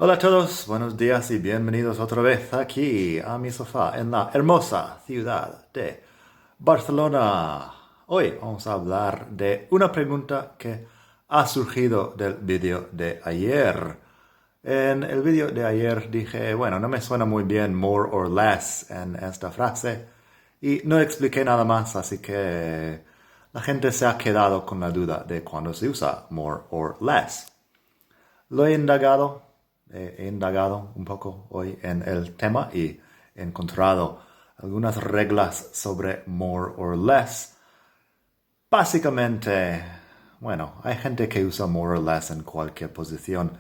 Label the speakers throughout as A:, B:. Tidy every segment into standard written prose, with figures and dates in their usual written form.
A: Hola a todos, buenos días y bienvenidos otra vez aquí a mi sofá en la hermosa ciudad de Barcelona. Hoy vamos a hablar de una pregunta que ha surgido del vídeo de ayer. En el vídeo de ayer dije, bueno, no me suena muy bien more or less en esta frase y no expliqué nada más, así que la gente se ha quedado con la duda de cuándo se usa more or less. Lo he indagado un poco hoy en el tema y he encontrado algunas reglas sobre more or less. Básicamente, bueno, hay gente que usa more or less en cualquier posición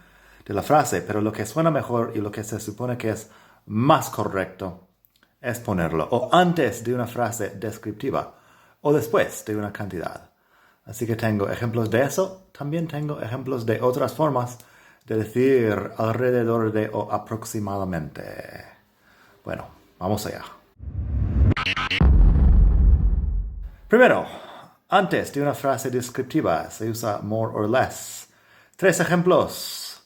A: de la frase, pero lo que suena mejor y lo que se supone que es más correcto es ponerlo o antes de una frase descriptiva o después de una cantidad. Así que tengo ejemplos de eso. También tengo ejemplos de otras formas de decir alrededor de o aproximadamente. Bueno, vamos allá. Primero, antes de una frase descriptiva se usa more or less. 3 ejemplos.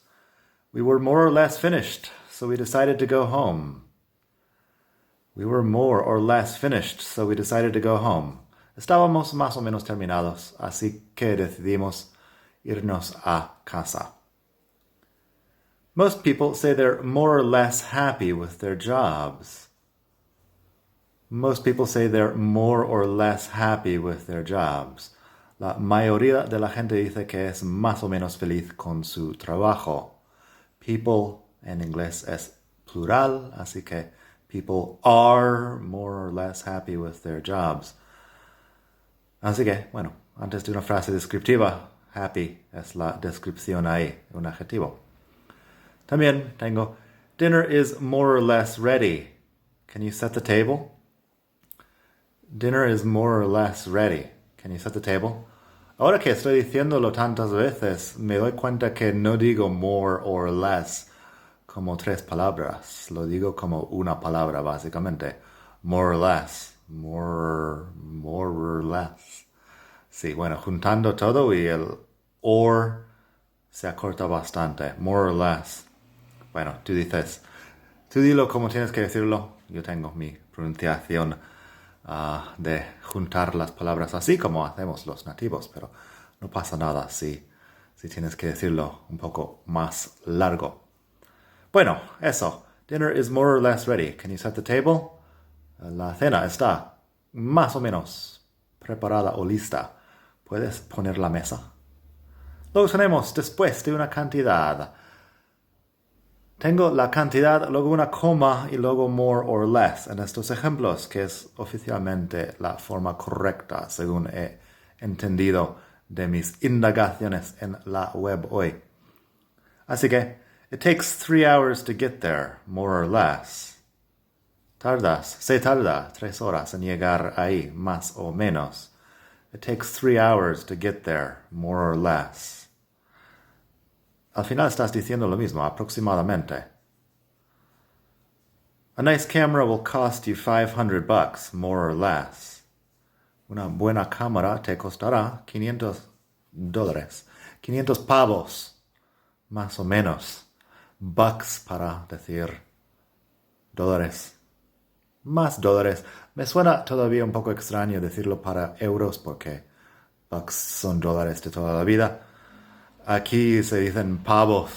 A: We were more or less finished, so we decided to go home. We were more or less finished, so we decided to go home. Estábamos más o menos terminados, así que decidimos irnos a casa. Most people say they're more or less happy with their jobs. Most people say they're more or less happy with their jobs. La mayoría de la gente dice que es más o menos feliz con su trabajo. People en inglés es plural, así que people are more or less happy with their jobs. Así que, bueno, antes de una frase descriptiva, happy es la descripción ahí, un adjetivo. También tengo, dinner is more or less ready. Can you set the table? Dinner is more or less ready. Can you set the table? Ahora que estoy diciéndolo tantas veces, me doy cuenta que no digo more or less como 3 palabras. Lo digo como una palabra, básicamente. More or less. More or less. Sí, bueno, juntando todo y el or se acorta bastante. More or less. Bueno, tú dilo como tienes que decirlo. Yo tengo mi pronunciación de juntar las palabras así como hacemos los nativos, pero no pasa nada si tienes que decirlo un poco más largo. Bueno, eso. Dinner is more or less ready. Can you set the table? La cena está más o menos preparada o lista. ¿Puedes poner la mesa? Luego tenemos después de una cantidad. Tengo la cantidad, luego una coma y luego more or less en estos ejemplos, que es oficialmente la forma correcta según he entendido de mis indagaciones en la web hoy. Así que, it takes 3 hours to get there, more or less. Se tarda 3 horas en llegar ahí, más o menos. It takes 3 hours to get there, more or less. Al final estás diciendo lo mismo, aproximadamente. A nice camera will cost you $500, more or less. Una buena cámara te costará $500. 500 pavos, más o menos. Bucks para decir dólares. Más dólares. Me suena todavía un poco extraño decirlo para euros porque bucks son dólares de toda la vida. Aquí se dicen pavos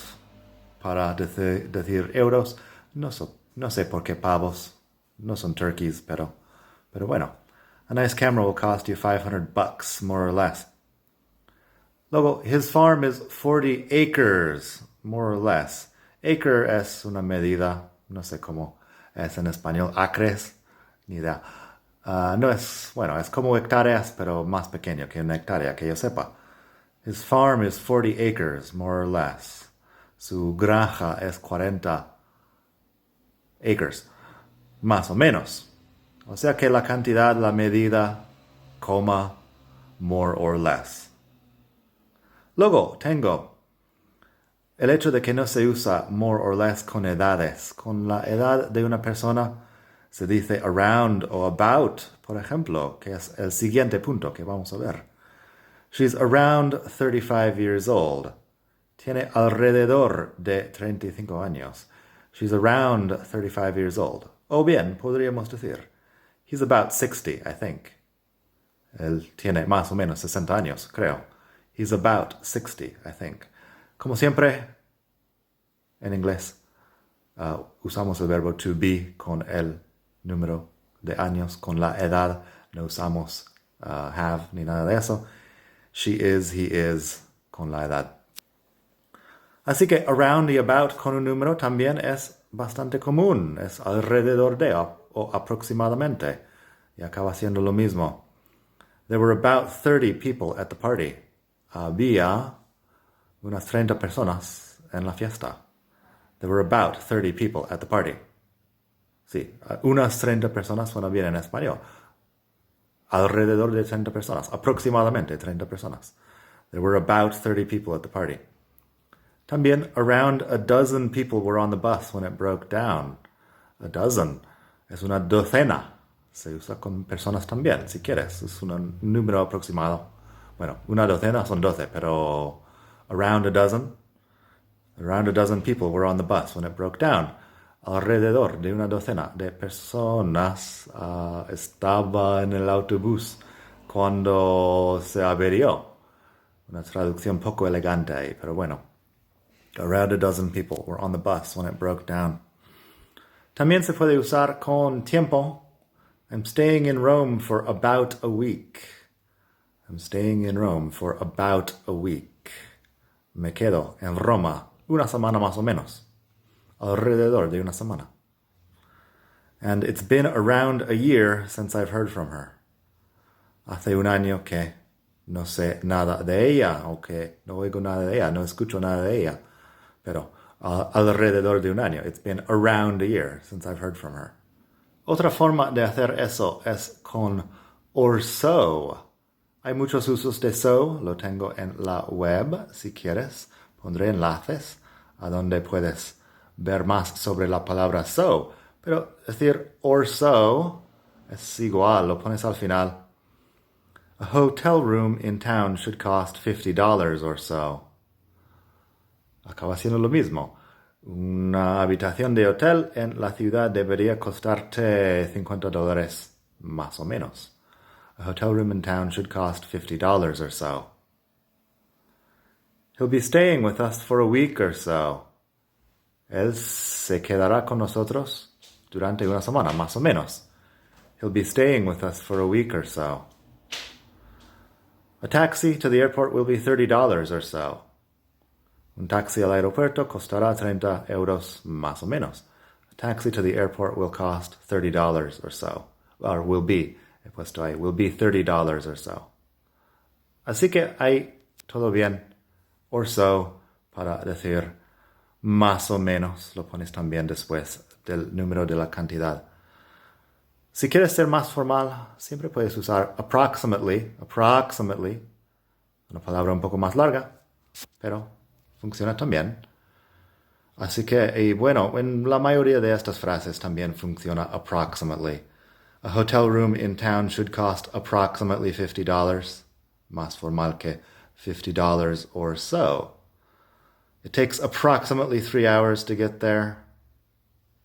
A: para decir euros. No sé por qué pavos. No son turkeys, pero bueno. A nice camera will cost you $500, more or less. Luego, his farm is 40 acres, more or less. Acre es una medida, no sé cómo es en español, acres, ni idea. No es, bueno, es como hectáreas, pero más pequeño que una hectárea, que yo sepa. His farm is 40 acres, more or less. Su granja es 40 acres, más o menos. O sea que la cantidad, la medida, coma, more or less. Luego tengo el hecho de que no se usa more or less con edades. Con la edad de una persona se dice around o about, por ejemplo, que es el siguiente punto que vamos a ver. She's around 35 years old. Tiene alrededor de 35 años. She's around 35 years old. O bien, podríamos decir, he's about 60, I think. Él tiene más o menos 60 años, creo. He's about 60, I think. Como siempre, en inglés, usamos el verbo to be con el número de años, con la edad. No usamos have ni nada de eso. She is, he is, con la edad. Así que around y about con un número también es bastante común. Es alrededor de o aproximadamente. Y acaba siendo lo mismo. There were about 30 people at the party. Había unas 30 personas en la fiesta. There were about 30 people at the party. Sí, unas 30 personas suena bien en español. Alrededor de 30 personas. Aproximadamente 30 personas. There were about 30 people at the party. También, around a dozen people were on the bus when it broke down. A dozen es una docena. Se usa con personas también, si quieres. Es un número aproximado. Bueno, una docena son 12, pero around a dozen people were on the bus when it broke down. Alrededor de una docena de personas estaba en el autobús cuando se averió. Una traducción poco elegante ahí, pero bueno. Around a dozen people were on the bus when it broke down. También se puede usar con tiempo. I'm staying in Rome for about a week. I'm staying in Rome for about a week. Me quedo en Roma una semana más o menos. Alrededor de una semana. And it's been around a year since I've heard from her. Hace un año que no sé nada de ella, o que no oigo nada de ella, no escucho nada de ella. Pero alrededor de un año. It's been around a year since I've heard from her. Otra forma de hacer eso es con or so. Hay muchos usos de so. Lo tengo en la web. Si quieres, pondré enlaces a donde puedes ver más sobre la palabra so. Pero decir or so es igual. Lo pones al final. A hotel room in town should cost $50 or so. Acaba siendo lo mismo. Una habitación de hotel en la ciudad debería costarte $50 más o menos. A hotel room in town should cost $50 or so. He'll be staying with us for a week or so. Él se quedará con nosotros durante una semana, más o menos. He'll be staying with us for a week or so. A taxi to the airport will be $30 or so. Un taxi al aeropuerto costará 30 euros más o menos. A taxi to the airport will cost $30 or so. Or will be, he puesto ahí, will be $30 or so. Así que hay todo bien. Or so, para decir más o menos, lo pones también después del número de la cantidad. Si quieres ser más formal, siempre puedes usar approximately, una palabra un poco más larga, pero funciona también. Así que, y bueno, en la mayoría de estas frases también funciona approximately. A hotel room in town should cost approximately $50. Más formal que $50 or so. It takes approximately 3 hours to get there.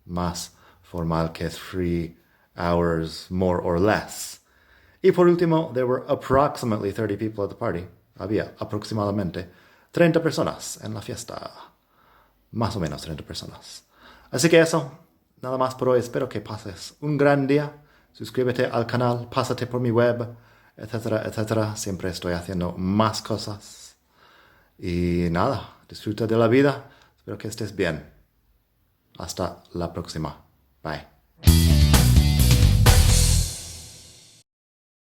A: Más formal que 3 hours more or less. Y por último, there were approximately 30 people at the party. Había aproximadamente 30 personas en la fiesta. Más o menos 30 personas. Así que eso, nada más por hoy. Espero que pases un gran día. Suscríbete al canal, pásate por mi web, etcétera, etcétera. Siempre estoy haciendo más cosas. Y nada, disfruta de la vida. Espero que estés bien. Hasta la próxima. Bye.